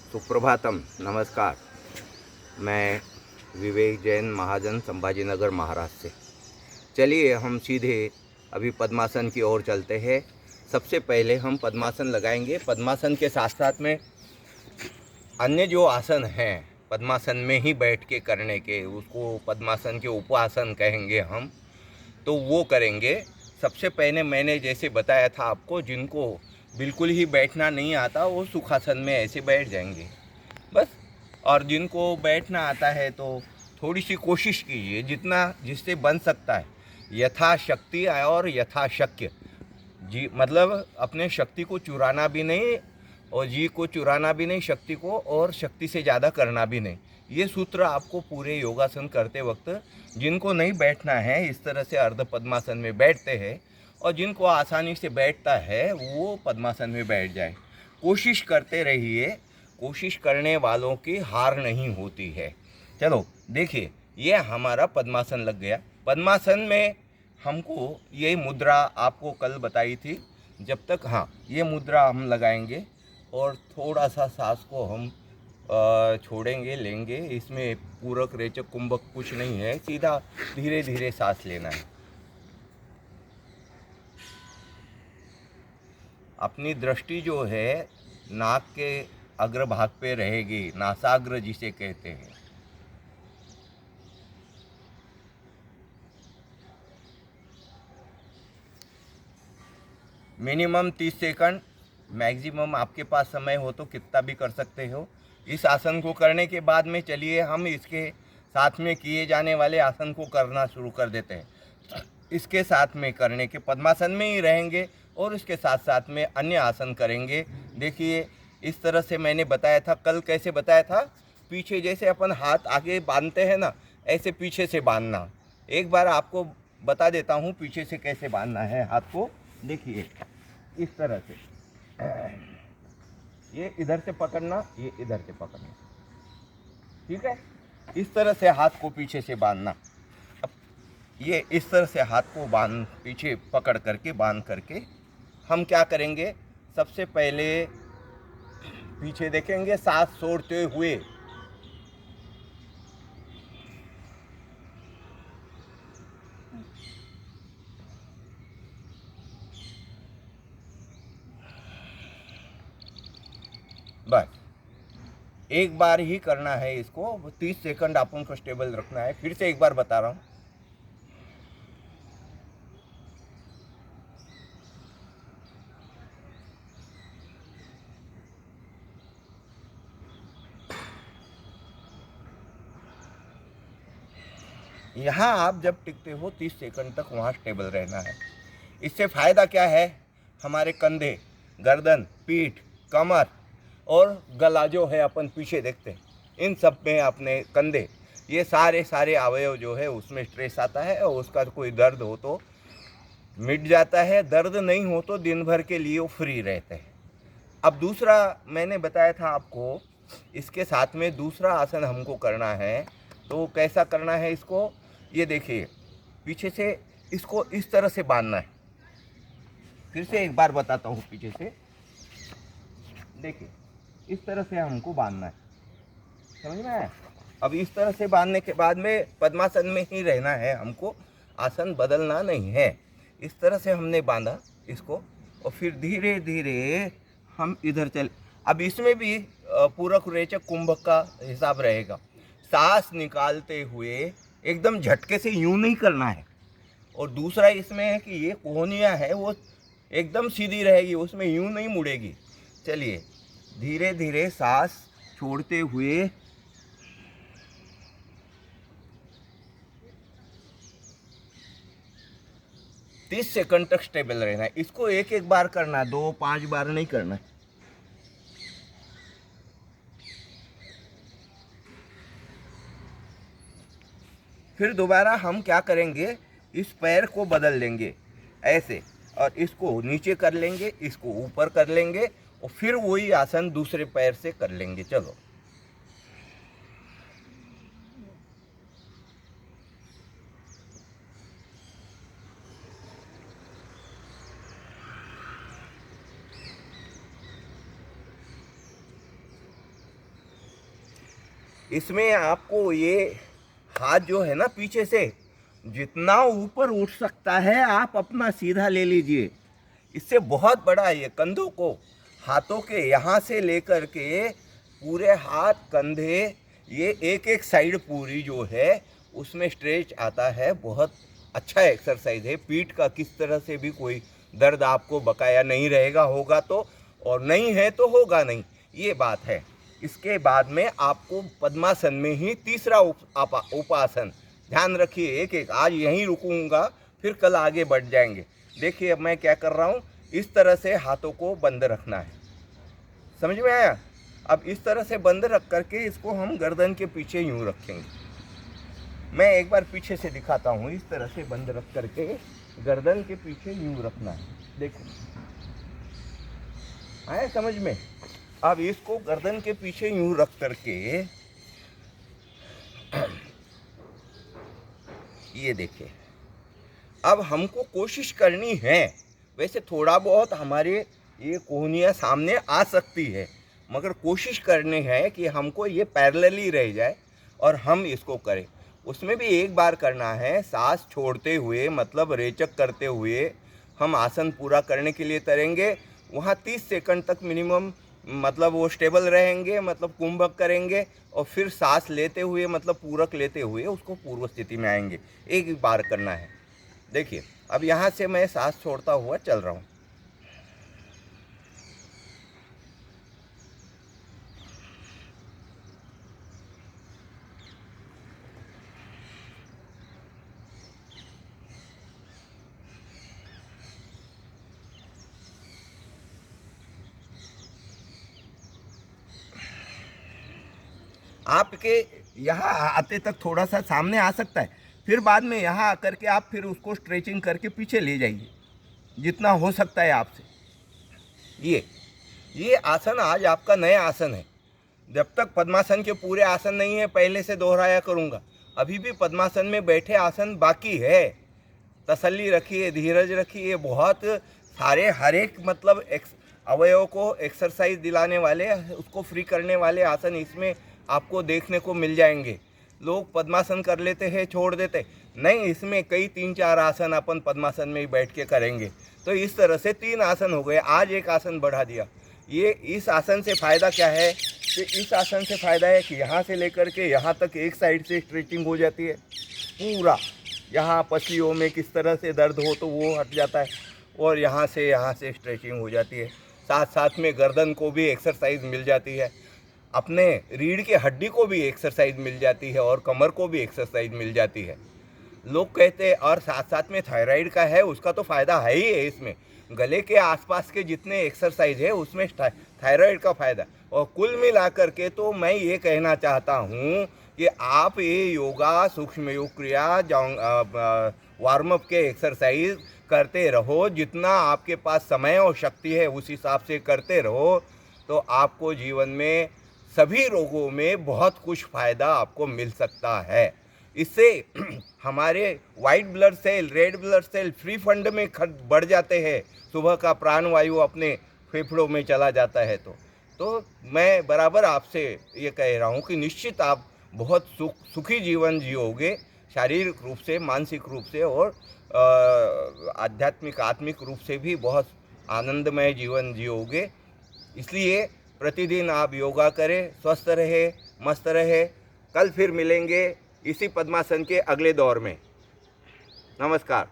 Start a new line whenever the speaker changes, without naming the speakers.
सुप्रभातम, नमस्कार। मैं विवेक जैन महाजन, संभाजीनगर, महाराष्ट्र से। चलिए हम सीधे अभी पद्मासन की ओर चलते हैं। सबसे पहले हम पद्मासन लगाएंगे। पद्मासन के साथ साथ में अन्य जो आसन हैं पद्मासन में ही बैठ के करने के, उसको पद्मासन के उपासन कहेंगे हम, तो वो करेंगे। सबसे पहले मैंने जैसे बताया था आपको, जिनको बिल्कुल ही बैठना नहीं आता वो सुखासन में ऐसे बैठ जाएंगे बस। और जिनको बैठना आता है तो थोड़ी सी कोशिश कीजिए, जितना जिससे बन सकता है, यथाशक्ति और यथाशक्य जी, मतलब अपने शक्ति को चुराना भी नहीं और जी को चुराना भी नहीं, शक्ति को, और शक्ति से ज़्यादा करना भी नहीं। ये सूत्र आपको पूरे योगासन करते वक्त, जिनको नहीं बैठना है इस तरह से अर्ध पद्मासन में बैठते हैं, और जिनको आसानी से बैठता है वो पद्मासन में बैठ जाए। कोशिश करते रहिए, कोशिश करने वालों की हार नहीं होती है। चलो देखिए, ये हमारा पद्मासन लग गया। पद्मासन में हमको ये मुद्रा आपको कल बताई थी, जब तक, हाँ, ये मुद्रा हम लगाएंगे और थोड़ा सा सांस को हम छोड़ेंगे, लेंगे। इसमें पूरक रेचक कुंभक कुछ नहीं है, सीधा धीरे धीरे सांस लेना है। अपनी दृष्टि जो है नाक के अग्रभाग पे रहेगी, नासाग्र जिसे कहते हैं। मिनिमम 30 सेकंड, मैक्सिमम आपके पास समय हो तो कितना भी कर सकते हो। इस आसन को करने के बाद में चलिए हम इसके साथ में किए जाने वाले आसन को करना शुरू कर देते हैं। इसके साथ में करने के पद्मासन में ही रहेंगे और इसके साथ साथ में अन्य आसन करेंगे। देखिए, इस तरह से मैंने बताया था कल। कैसे बताया था? पीछे जैसे अपन हाथ आगे बांधते हैं ना, ऐसे पीछे से बांधना। एक बार आपको बता देता हूँ पीछे से कैसे बांधना है हाथ को। देखिए, इस तरह से, ये इधर से पकड़ना, ये इधर से पकड़ना, ठीक है। इस तरह से हाथ को पीछे से बांधना। अब ये इस तरह से हाथ को पीछे पकड़ करके, बांध करके हम क्या करेंगे? सबसे पहले पीछे देखेंगे, सांस छोड़ते हुए बस एक बार ही करना है इसको। 30 सेकंड अपन को स्टेबल रखना है। फिर से एक बार बता रहा हूँ। यहाँ आप जब टिकते हो 30 सेकंड तक वहाँ स्टेबल रहना है। इससे फ़ायदा क्या है? हमारे कंधे, गर्दन, पीठ, कमर और गला जो है अपन पीछे देखते हैं, इन सब में अपने कंधे, ये सारे अवयव जो है उसमें स्ट्रेस आता है और उसका कोई दर्द हो तो मिट जाता है, दर्द नहीं हो तो दिन भर के लिए वो फ्री रहते हैं। अब दूसरा मैंने बताया था आपको, इसके साथ में दूसरा आसन हमको करना है। तो कैसा करना है इसको? ये देखिए, पीछे से इसको इस तरह से बांधना है। फिर से एक बार बताता हूँ पीछे से। देखिए, इस तरह से हमको बांधना है, समझ में आया? अब इस तरह से बांधने के बाद में पद्मासन में ही रहना है हमको, आसन बदलना नहीं है। इस तरह से हमने बांधा इसको और फिर धीरे धीरे हम इधर चल। अब इसमें भी पूरक रेचक कुंभक का हिसाब रहेगा। सांस निकालते हुए एकदम झटके से यूं नहीं करना है। और दूसरा इसमें है कि ये कोहनिया है वो एकदम सीधी रहेगी, उसमें यूं नहीं मुड़ेगी। चलिए, धीरे धीरे सांस छोड़ते हुए 30 सेकंड तक स्टेबल रहना है। इसको एक एक बार करना है, 2-5 बार नहीं करना है। फिर दोबारा हम क्या करेंगे? इस पैर को बदल लेंगे ऐसे, और इसको नीचे कर लेंगे, इसको ऊपर कर लेंगे, और फिर वही आसन दूसरे पैर से कर लेंगे। चलो, इसमें आपको ये हाथ जो है ना पीछे से जितना ऊपर उठ सकता है आप अपना सीधा ले लीजिए। इससे बहुत बड़ा ये कंधों को, हाथों के यहाँ से लेकर के पूरे हाथ, कंधे, ये एक एक साइड पूरी जो है उसमें स्ट्रेच आता है। बहुत अच्छा एक्सरसाइज है। पीठ का किस तरह से भी कोई दर्द आपको बकाया नहीं रहेगा, होगा तो, और नहीं है तो होगा नहीं, ये बात है। इसके बाद में आपको पद्मासन में ही तीसरा उपासन, ध्यान रखिए, एक एक आज यहीं रुकूंगा, फिर कल आगे बढ़ जाएंगे। देखिए अब मैं क्या कर रहा हूँ, इस तरह से हाथों को बंद रखना है, समझ में आया। अब इस तरह से बंद रख करके इसको हम गर्दन के पीछे यूं रखेंगे। मैं एक बार पीछे से दिखाता हूँ। इस तरह से बंद रख करके गर्दन के पीछे यूं रखना है। देखो आया समझ में। अब इसको गर्दन के पीछे यूं रख करके ये देखिए, अब हमको कोशिश करनी है, वैसे थोड़ा बहुत हमारे ये कोहनियाँ सामने आ सकती है, मगर कोशिश करनी है कि हमको ये पैरेलली रह जाए और हम इसको करें। उसमें भी एक बार करना है, सांस छोड़ते हुए, मतलब रेचक करते हुए हम आसन पूरा करने के लिए तरेंगे। वहाँ 30 सेकंड तक मिनिमम, मतलब वो स्टेबल रहेंगे, मतलब कुंभक करेंगे, और फिर सांस लेते हुए, मतलब पूरक लेते हुए उसको पूर्व स्थिति में आएंगे। एक बार करना है। देखिए अब यहाँ से मैं सांस छोड़ता हुआ चल रहा हूँ। आपके यहाँ आते तक थोड़ा सा सामने आ सकता है, फिर बाद में यहाँ आकर के आप फिर उसको स्ट्रेचिंग करके पीछे ले जाइए जितना हो सकता है आपसे। ये आसन आज आपका नया आसन है। जब तक पद्मासन के पूरे आसन नहीं है पहले से दोहराया करूँगा। अभी भी पद्मासन में बैठे आसन बाकी है। तसल्ली रखिए, धीरज रखिए। बहुत सारे हर एक मतलब अवयव को एक्सरसाइज दिलाने वाले, उसको फ्री करने वाले आसन इसमें आपको देखने को मिल जाएंगे। लोग पद्मासन कर लेते हैं, छोड़ देते नहीं। इसमें कई 3-4 आसन अपन पद्मासन में ही बैठ के करेंगे। तो इस तरह से 3 आसन हो गए, आज एक आसन बढ़ा दिया। ये इस आसन से फ़ायदा क्या है कि इस आसन से फ़ायदा है कि यहाँ से लेकर के यहाँ तक एक साइड से स्ट्रेचिंग हो जाती है पूरा। यहाँ पसलियों में किस तरह से दर्द हो तो वो हट जाता है, और यहाँ से स्ट्रेचिंग हो जाती है। साथ साथ में गर्दन को भी एक्सरसाइज मिल जाती है, अपने रीढ़ के हड्डी को भी एक्सरसाइज मिल जाती है, और कमर को भी एक्सरसाइज मिल जाती है। लोग कहते हैं, और साथ साथ में थायराइड का है, उसका तो फ़ायदा है ही है इसमें। गले के आसपास के जितने एक्सरसाइज है उसमें थायराइड का फ़ायदा। और कुल मिला करके तो मैं ये कहना चाहता हूँ कि आप ये योगा, सूक्ष्म योग क्रिया, वार्म अप के एक्सरसाइज करते रहो। जितना आपके पास समय और शक्ति है उस हिसाब से करते रहो, तो आपको जीवन में सभी रोगों में बहुत कुछ फ़ायदा आपको मिल सकता है। इससे हमारे white blood cell, red blood cell free fund में बढ़ जाते हैं। सुबह का प्राणवायु अपने फेफड़ों में चला जाता है। तो मैं बराबर आपसे ये कह रहा हूँ कि निश्चित आप बहुत सुखी जीवन जियोगे, शारीरिक रूप से, मानसिक रूप से, और आध्यात्मिक, आत्मिक रूप से भी बहुत आनंदमय जीवन जियोगे। इसलिए प्रतिदिन आप योगा करें, स्वस्थ रहे, मस्त रहे। कल फिर मिलेंगे इसी पद्मासन के अगले दौर में। नमस्कार।